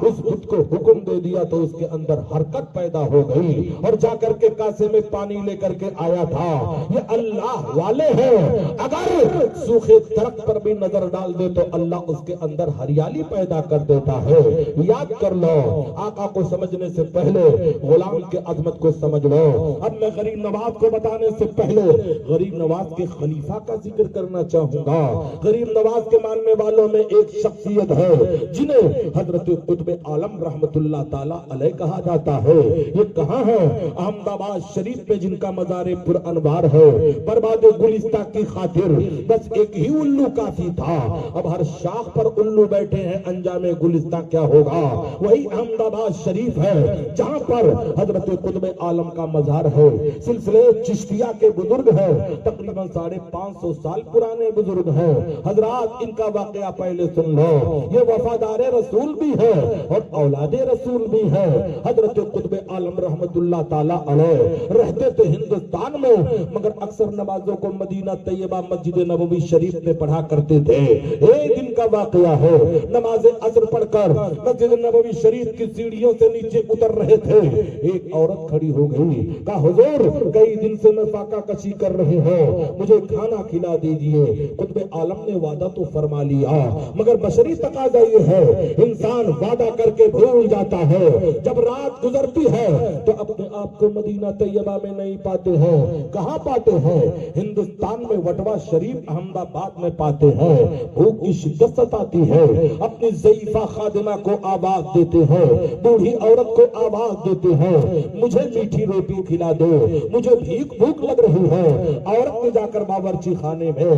اس بت کو حکم دے دیا تو اس کے اندر حرکت پیدا ہو گئی اور جا کر کے کاسے میں پانی لے کر کے آیا تھا. یہ اللہ والے ہیں. اگر سوکھے درخت پر بھی نظر ڈال دے تو اللہ اس کے اندر ہریالی پیدا کر دیتا ہے. یاد کر لو, آقا کو سمجھنے سے پہلے غلام کے عظمت کو سمجھ لو. اب میں غریب نواز کو بتانے سے پہلے غریب نواز کے خلیفہ کا ذکر کرنا چاہوں گا. غریب نواز کے ماننے والوں میں ایک شخصیت ہے جنہیں حضرت قطب عالم رحمت اللہ تعالی علیہ کہا جاتا ہے. یہ کہاں ہے؟ احمد آباد شریف میں جن کا مزار پر انوار ہے. برباد گلستہ کی خاطر بس ایک ہی الو کافی تھا. اب ہر شاخ پر الو بیٹھے ہیں, انجام گلستہ کیا ہوگا؟ وہی احمد آباد شریف ہے جہاں پر حضرت قطب عالم کا مزار ہے. سلسلے چشتیہ کے بزرگ ہیں, تقریباً 550 سال پرانے بزرگ ہیں. حضرات ان کا واقعہ پہلے سن لو. یہ وفادار رسول بھی ہے اور اولاد رسول بھی ہے. حضرت قطب عالم رحمت اللہ تعالی علیہ رہتے تھے ہندوستان میں, مگر اکثر نمازوں کو مدینہ طیبہ مسجد نبوی شریف میں پڑھا کرتے تھے. ایک دن کا واقعہ ہے, نماز عصر پڑھ کر مسجد نبوی شریف کی سیڑھیوں سے نیچے اتر رہے تھے. ایک عورت کھڑی ہو گئی, کہا حضور کئی دن سے میں فاقہ کشی کر رہی ہوں, مجھے کھانا کھلا دیجئے. قطب عالم نے وعدہ تو فرما لیا, مگر بشری تقاضا یہ ہے, انسان وعدہ کر کے بھول جاتا ہے. جب رات گزرتی ہے تو اپنے آپ کو مدینہ طیبہ میں نہیں پاتے ہیں. کہاں پاتے ہیں؟ ہندوستان میں وٹوا شریف احمد آباد میں پاتے ہیں. بھوک کی شدت ستاتی ہے, اپنی ضعیفہ خادمہ کو آواز دیتے ہیں, بوڑھی عورت کو آواز دیتے ہیں, مجھے میٹھی روٹی کھلا دو, مجھے بھوک لگ رہی ہے. عورت نے جا کر باورچی خانے میں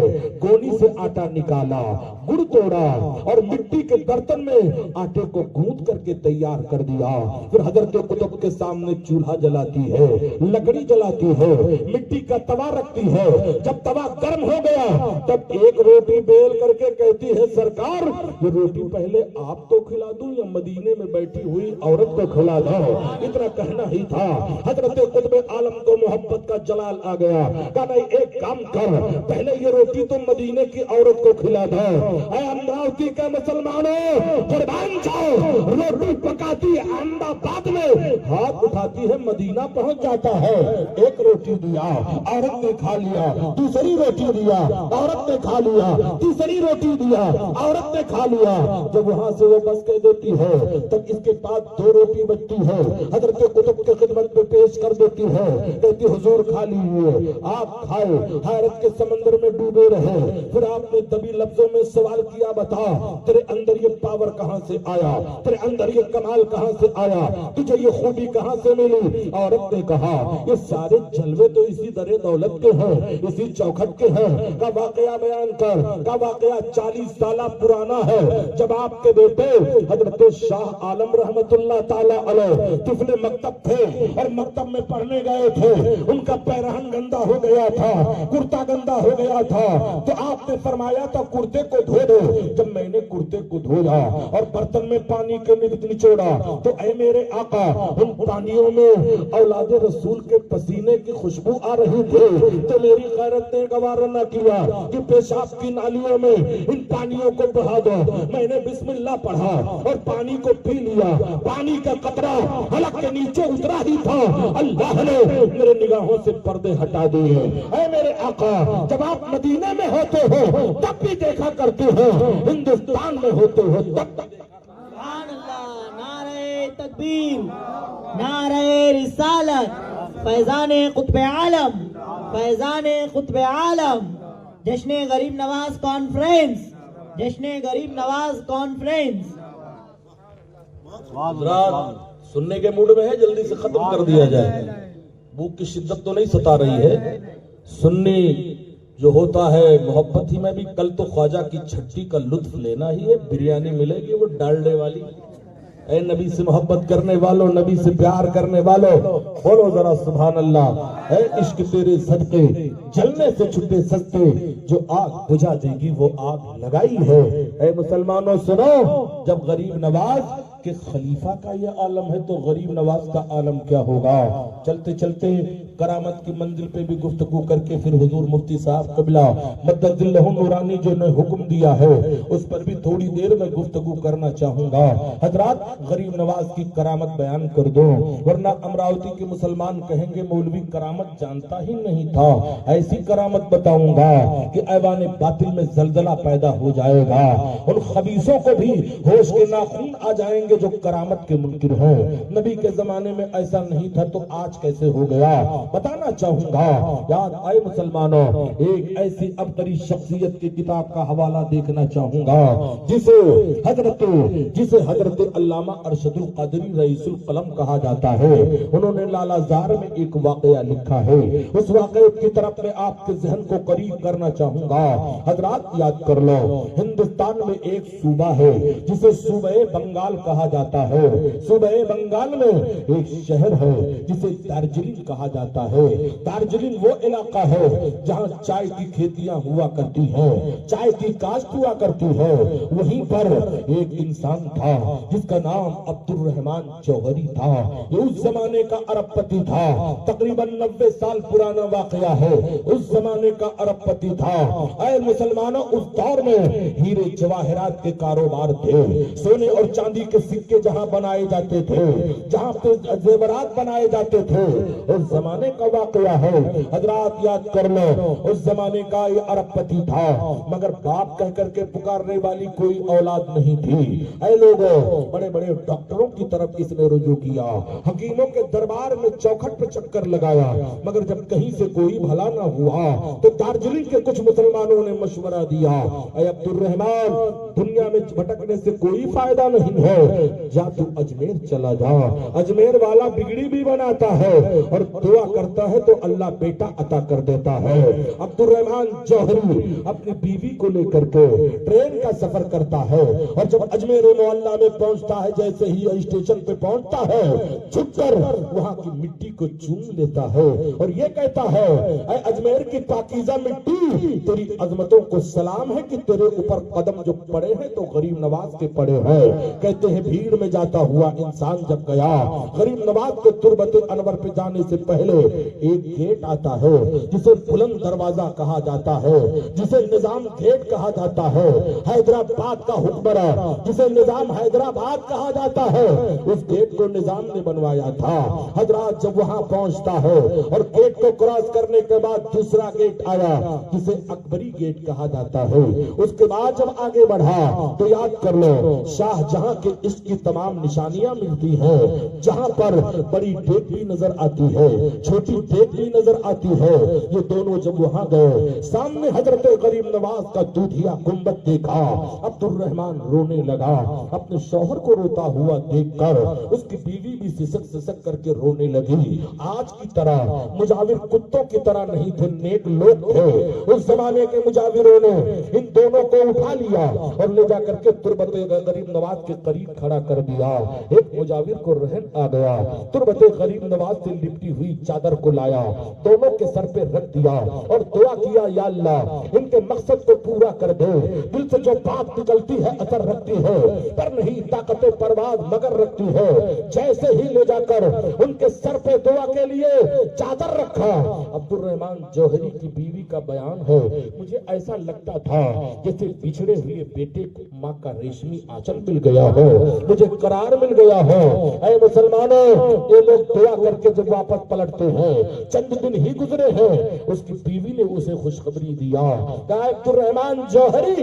گونی سے آٹا نکالا, گڑ توڑا اور مٹی کے برتن میں آٹے کو گوندھ کر کے تیار کر دیا. پھر حضرت قطب کے سامنے چولہا جلاتی ہے, لکڑی جلاتی ہے, مٹی کا توا رکھتی ہے. جب توا گرم ہو گیا تب ایک روٹی بیل کر کے کہتی ہے, سرکار یہ روٹی پہلے آپ کو کھلا دوں یا مدینے میں بیٹھی ہوئی عورت کو کھلا دو؟ اتنا کہنا ہی تھا. حضرت قطب عالم کو محبت کا جلال آ گیا. کہا نہیں, ایک کام کر, پہلے یہ روٹی تو مدینے کی عورت کو کھلا دو. اے امراوتی کے مسلمانوں, قربان جاؤ, روٹی پکاتی احمد آباد میں, ہاتھ اٹھاتی ہے مدینہ پہنچ جاتا ہے. ایک روٹی دیا, عورت نے کھا لیا. دوسری روٹی دیا, عورت نے کھا لیا. تیسری روٹی دیا, عورت نے کھا لیا. جب وہاں سے وہ بس کہہ دیتی ہے تب اس کے پاس 2 روٹی بچتی ہے. حضرت قطب کے خدمت میں پیش کر دیتی ہے, کہتی حضور کھا لیجیے. آپ کھائے, حیرت کے سمندر میں ڈوبے رہے. پھر آپ نے دبی لفظوں میں سوال کیا, بتا تیرے اندر یہ پاور کہاں سے آیا, تیرے اندر یہ کمال کہاں سے آیا, تجھے یہ خوبی کہاں سے ملی؟ عورت نے کہا یہ سارے جلوے تو اسی در دولت کے ہیں, اسی چوکھٹ کے ہیں. کا واقعہ بیان کر. کا واقعہ 40 سالہ پرانا ہے. جب آپ کے بیٹے حضرت شاہ عالم رحمت اللہ تعالی علیہ طفل مکتب تھے اور مکتب میں پڑھنے گئے تھے, ان کا پیرہن گندا ہو گیا تھا, کرتا گندا ہو گیا تھا, تو آپ نے فرمایا تھا کرتے کو دھو دو. جب میں نے کرتے کو دھویا اور برتن میں پانی کے نچوڑا تو اے میرے آقا, ان پانیوں میں اولاد رسول کے پسینے کی خوشبو آ رہی تھی. تو میری غیرت نے گوارا نہ کیا کہ پیشاب کی نالیوں میں ان پانیوں کو بہا دو. میں نے بسم اللہ پڑھا اور پانی کو پی لیا. پانی کا قطرہ حلق کے نیچے اترا ہی تھا, اللہ نے میرے نگاہوں سے پردے ہٹا دیے. اے میرے آقا, جب آپ مدینے میں ہوتے ہو تب بھی دیکھا کرتے ہو, ہندوستان میں ہوتے ہو تب. سبحان اللہ. نعرہ تکبیر, نعرہ رسالت, فیضان قطب عالم, فیضان قطب عالم. جشن غریب نواز کانفرنس, جشن غریب نواز کانفرنس. حضرات سننے کے موڈ میں ہے, جلدی سے ختم کر دیا جائے. بھوک کی شدت تو نہیں ستا رہی ہے. سنی جو ہوتا ہے محبت ہی میں بھی. کل تو خواجہ کی چھٹی کا لطف لینا ہی ہے. بریانی ملے گی وہ ڈالڈے والی. اے نبی سے محبت کرنے والوں, نبی سے پیار کرنے والوں, بولو ذرا سبحان اللہ. اے عشق تیرے صدقے جلنے سے چھٹے سستے, جو آگ بجھا دے گی وہ آگ لگائی ہے. اے مسلمانوں سنو, جب غریب نواز کہ خلیفہ کا یہ عالم ہے تو غریب نواز کا عالم کیا ہوگا. چلتے چلتے کرامت کی منزل پہ بھی گفتگو کر کے پھر حضور مفتی صاحب قبلہ مدد اللہ نورانی جو نے حکم دیا ہے اس پر بھی تھوڑی دیر میں گفتگو کرنا چاہوں گا. حضرات, غریب نواز کی کرامت بیان کر دو, ورنہ امراوتی کے مسلمان کہیں گے مولوی کرامت جانتا ہی نہیں تھا. ایسی کرامت بتاؤں گا کہ ایوان باطل میں زلزلہ پیدا ہو جائے گا. ان خبیثوں کو بھی ہوش کے ناخون آ جائیں گے جو کرامت کے منکر ہیں. نبی کے زمانے میں ایسا نہیں تھا تو آج کیسے ہو گیا بتانا چاہوں گا. یاد آئے مسلمانوں, ایک ایسی ابتری شخصیت کی کتاب کا حوالہ دیکھنا چاہوں گا جسے حضرت علامہ ارشد القادری رئیس القلم کہا جاتا ہے. انہوں نے لالا زار میں ایک واقعہ لکھا ہے. اس واقعے کی طرف میں آپ کے ذہن کو قریب کرنا چاہوں گا. حضرات یاد کر لو, ہندوستان میں ایک صوبہ ہے جسے صوبہ بنگال کہا جاتا ہے. صوبہ بنگال میں ایک شہر ہے جسے دارجلنگ کہا جاتا ہے. دارجلنگ وہ علاقہ ہے جہاں چائے کی کھیتیاں ہوا کرتی ہیں, چائے کی کاشت ہوا کرتی ہے. وہیں پر ایک انسان تھا جس کا نام عبد الرحمن جوہری تھا. یہ اس زمانے کا ارب پتی تھا. تقریباً 90 سال پرانا واقعہ ہے. اس زمانے کا ارب پتی تھا. اے مسلمانوں, اس دور میں ہیرے جواہرات کے کاروبار تھے. سونے اور چاندی کے سکے جہاں بنائے جاتے تھے, جہاں پہ زیورات بنائے جاتے تھے, اس زمانے کا واقعہ ہے. حضرات یاد کر لو, اس زمانے کا یہ ارب پتی تھا, مگر باپ کہہ کر کے پکارنے والی کوئی اولاد نہیں تھی. اے لوگوں, بڑے بڑے ڈاکٹروں کی طرف اس نے رجوع کیا, حکیموں کے دربار میں چوکھٹ پہ چکر لگایا, مگر جب کہیں سے کوئی بھلا نہ ہوا تو دارجلنگ کے کچھ مسلمانوں نے مشورہ دیا, اے عبد الرحمن, دنیا میں بھٹکنے سے کوئی فائدہ نہیں ہے, جا تو اجمیر چلا جا. اجمیر والا بگڑی بھی بناتا ہے اور دعا کرتا ہے تو اللہ بیٹا عطا کر دیتا ہے. عبد الرحمن جوہری اپنی بیوی کو لے کر کے ٹرین کا سفر کرتا ہے, اور جب اجمیر معلیٰ میں پہنچتا ہے, جیسے ہی اسٹیشن پہ پہنچتا ہے, جھک کر وہاں کی مٹی کو چوم لیتا ہے اور یہ کہتا ہے, اے اجمیر کی پاکیزہ مٹی, تیری عظمتوں کو سلام ہے کہ تیرے اوپر قدم جو پڑے ہیں تو غریب نواز کے پڑے ہیں. کہتے ہیں بھیڑ میں جاتا ہوا انسان جب گیا, غریب نواز کے تربت انور پہ جانے سے پہلے ایک گیٹ آتا ہے جسے بلند دروازہ کہا جاتا ہے, جسے نظام گیٹ کہا جاتا ہے. حیدرآباد کا حکمراں جسے نظام حیدرآباد کہا جاتا ہے, اس گیٹ کو نظام نے بنوایا تھا. حضرات جب وہاں پہنچتا ہے اور گیٹ کو کراس کرنے کے بعد دوسرا گیٹ آیا جسے اکبری گیٹ کہا جاتا ہے. اس کے بعد جب آگے بڑھا تو یاد کر لو, شاہ جہاں کے عشق کی تمام نشانیاں ملتی ہیں, جہاں پر بڑی ٹیک بھی نظر آتی ہے, چھوٹی ٹیک بھی نظر آتی ہے. یہ دونوں جب وہاں گئے, سامنے حضرت غریب نواز کا دودھیا گنبد دیکھا. عبد الرحمن رونے لگا, اپنے شوہر کو روتا ہوا دیکھ کر. اس کی بیوی بھی سسک سسک کر کے رونے لگی. آج کی طرح مجاور کتوں کی طرح نہیں تھے, نیک لوگ تھے. اس زمانے کے مجاوروں نے ان دونوں کو اٹھا لیا اور لے جا کر کے تربت غریب نواز کے قریب کھڑا کر دیا. ایک مجاور کو رہن آ گیا, تربت غریب نواز سے لپٹی ہوئی چادر کو لایا, دونوں کے سر پہ رکھ دیا اور دعا کیا, یا اللہ ان کے مقصد کو پورا کر دے. دل سے جو بات نکلتی ہے اثر رکھتی ہے, پر نہیں طاقت پرواز مگر رکھتی ہے. جیسے ہی لے جا کر ان کے سر پہ دعا کے لیے چادر رکھا. عبد الرحمن جوہری کی بیوی کا بیان ہے, مجھے ایسا لگتا تھا جیسے بچھڑے ہوئے بیٹے کو ماں کا ریشمی آنچل مل گیا ہو, مجھے قرار مل گیا ہو. اے مسلمانوں, یہ لوگ دعا کر کے جب واپس پلٹتے ہیں, چند دن ہی گزرے ہیں, اس کی بیوی نے اسے خوشخبری دیا کہ عبد الرحمن جوہری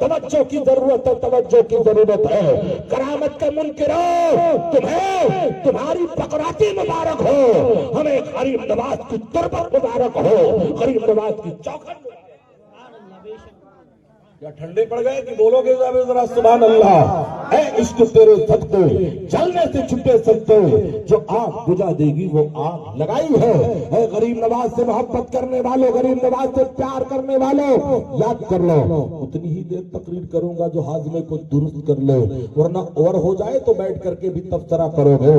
توجہ کی ضرورت ہے، توجہ کی ضرورت ہے۔ کرامت کے منکروں، تمہیں تمہاری بقراتی مبارک ہو، ہمیں غریب نواز کی تربت مبارک ہو، غریب نواز کی چوکھٹ۔ کیا ٹھنڈے پڑ گئے کہ بولو گے ذرا سبحان اللہ؟ اے عشق تیرے صدقے جلنے سے چھپے سکتے، جو آگ بجھا دے گی وہ آگ لگائی ہے۔ اے غریب نواز سے محبت کرنے والوں، غریب نواز سے پیار کرنے والوں، یاد کر لو اتنی ہی دیر تقریر کروں گا جو ہاضمے کو درست کر لے، ورنہ اور ہو جائے تو بیٹھ کر کے بھی تبصرہ کرو گے۔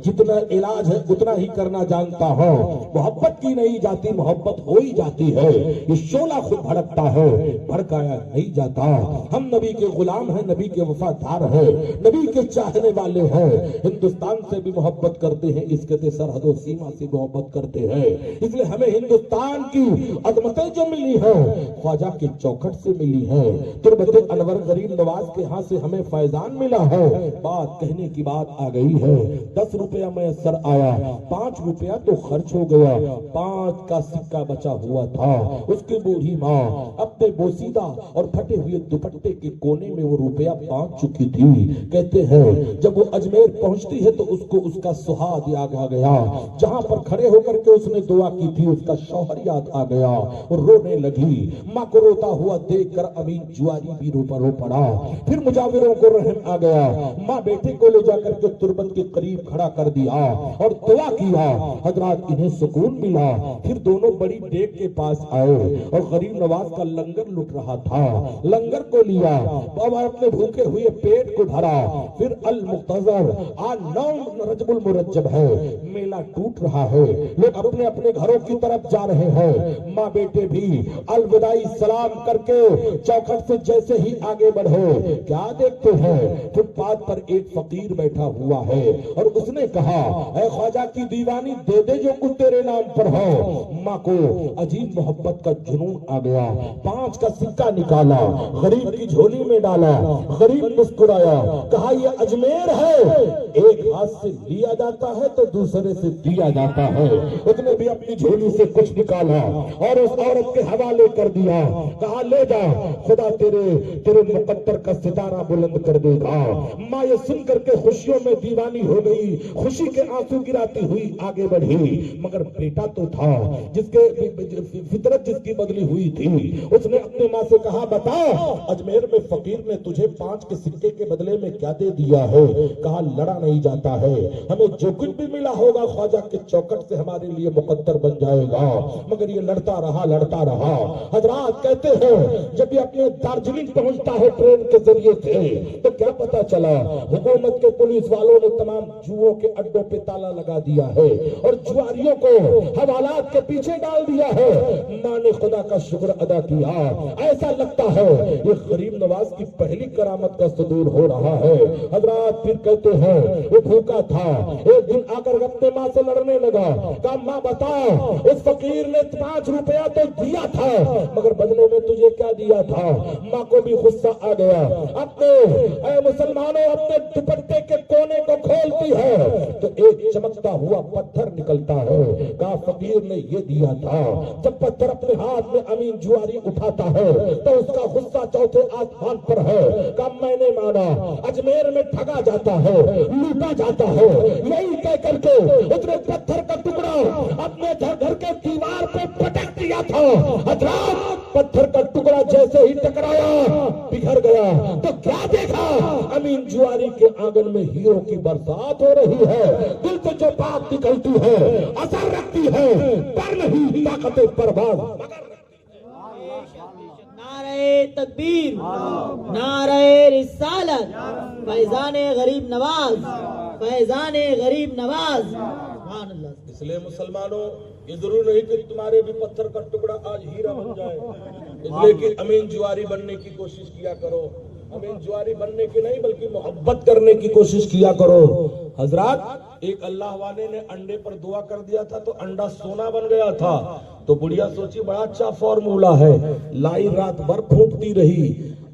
جتنا علاج ہے اتنا ہی کرنا جانتا ہوں۔ محبت کی نہیں جاتی، محبت ہو ہی جاتی ہے۔ یہ شعلہ خود بھڑکتا ہے، بھڑکایا نہیں جاتا۔ ہم نبی کے غلام ہیں، نبی کے وفادار ہیں، نبی کے چاہنے والے ہیں، ہندوستان سے بھی محبت کرتے ہیں، اس کے سرحد و سیما سے محبت کرتے ہیں۔ اس لیے ہمیں ہندوستان کی عظمتیں جو ملی ہیں خواجہ کی چوکھٹ سے ملی ہیں۔ تربت انور غریب نواز کے ہاں سے ہمیں فیضان ملا ہے۔ بات کہنے کی بات آ گئی ہے، 10 روپیہ میسر آیا، 5 روپیہ تو خرچ ہو گیا، 5 کا سکہ بچا ہوا تھا۔ اس کی بوڑھی ماں اپنے بوسیدہ اور پھٹے ہوئے دوپٹے کے کونے میں وہ روپیہ باندھ چکی تھی۔ کہتے ہیں جب وہ اجمیر پہنچتی ہے تو اس کو اس کا سہاگ یاد آ گیا، جہاں پر کھڑے ہو کر کے اس نے دعا کی تھی اس کا شوہر یاد آ گیا اور رونے لگی۔ ماں کو روتا ہوا دیکھ کر امین جواری بھی رو پڑا۔ پھر مجاوروں کو رحم آ گیا، ماں بیٹے کو لے جا کر کے تربت کے قریب کھڑا کر دیا اور دعا کیا۔ حضرات انہیں سکون ملا۔ پھر دونوں بڑی دیگ کے پاس آئے اور غریب نواز کا لنگر لٹ رہا تھا، لنگر کو لیا اور اپنے بھوکے ہوئے پیٹ کو بھرا۔ پھر المقتدر آج 9 رجب المرجب ہے، میلہ ٹوٹ رہا ہے، لوگ اپنے اپنے گھروں کی طرف جا رہے ہیں۔ ماں بیٹے بھی الوداعی سلام کر کے چوکھٹ سے جیسے ہی آگے بڑھے، کیا دیکھتے ہیں فٹ پاتھ پر ایک فقیر بیٹھا ہوا ہے اور اس نے کہا اے خواجہ کی دیوانی دے دے جو کچھ تیرے نام پر ہو۔ ماں کو عجیب محبت کا جنون آ گیا، 5 کا سکہ نکالا، غریب کی جھولی میں ڈالا، غریب مسکرایا، کہا یہ اجمیر ہے، ایک ہاتھ سے لیا جاتا ہے تو دوسرے سے دیا جاتا ہے۔ اس نے بھی اپنی جھولی سے کچھ نکالا اور اس عورت کے حوالے کر دیا، کہا لے جا، خدا تیرے مقدر کا ستارہ بلند کر دے گا۔ ماں یہ سن کر کے خوشیوں میں دیوانی ہو گئی، خوشی کے آنسو گراتی ہوئی آگے بڑھی، مگر بیٹا تو تھا جس کے فطرت جس کی بدلی ہوئی تھی۔ اس نے اپنی ماں سے کہا بتا اجمیر میں فقیر نے تجھے 5 کے سکے کے بدلے میں کیا دے دیا ہے؟ کہا لڑا نہیں جاتا ہے، ہمیں جو کچھ بھی ملا ہوگا خواجہ کے چوکٹ سے ہمارے لیے مقدر بن جائے گا، مگر یہ لڑتا رہا۔ حضرات کہتے ہیں جب یہ اپنے دارجلنگ پہنچتا ہے ٹرین کے ذریعے سے تو کیا پتا چلا حکومت کے پولیس والوں نے تمام جوؤں کے اڈوں پہ تالا لگا دیا ہے اور جواریوں کو حوالات کے پیچھے ڈال دیا ہے۔ ماں نے خدا کا شکر ادا کیا، ایسا لگتا ہے یہ غریب نواز کی پہلی کرامت کا صدور ہو رہا ہے۔ حضرات پھر کہتے ہیں وہ بھوکا تھا، ایک دن آ کر اپنے ماں سے لڑنے لگا، کہا ماں بتا اس فقیر نے 5 روپیہ تو دیا تھا مگر بدلے میں تجھے کیا دیا تھا؟ ماں کو بھی غصہ آ گیا، اے مسلمانوں اپنے دوپٹے کے کونے کو کھولتی ہے تو ایک چمکتا ہوا پتھر نکلتا ہے، کہا فقیر نے یہ دیا تھا۔ جب پتھر اپنے ہاتھ میں امین جواری اٹھاتا ہے تو اس کا غصہ چوتھے آسمان پر ہے، کہا میں نے مانا اجمیر میں ٹھگا جاتا ہے، لوٹا جاتا ہے، یہی کہہ کر کے اس نے پتھر کا ٹکڑا اپنے گھر کے دیوار پہ پٹک دیا تھا۔ حضرات پتھر کا ٹکڑا جیسے ہی ٹکرایا بکھر گیا تو کیا دیکھا؟ امین جواری کے آنگن میں ہیروں کی برسات ہو رہی ہے، دل سے جو بات نکلتی ہے اثر رکھتی ہے، پر نہیں طاقت پرواز مگر نعرہ تکبیر، نعرہ رسالت، فیضان غریب نواز، فیضان غریب نواز، سبحان اللہ۔ اس لیے مسلمانوں یہ ضرور نہیں کہ تمہارے بھی پتھر کا ٹکڑا آج ہیرا بن جائے، اس لیے کہ امین جواری بننے کی کوشش کیا کرو، امین جواری بننے کی نہیں بلکہ محبت کرنے کی کوشش کیا کرو۔ حضرات ایک اللہ والے نے انڈے پر دعا کر دیا تھا تو انڈا سونا بن گیا تھا، تو بڑھیا سوچی بڑا اچھا فارمولا ہے، لائی رات بھر پھونکتی رہی،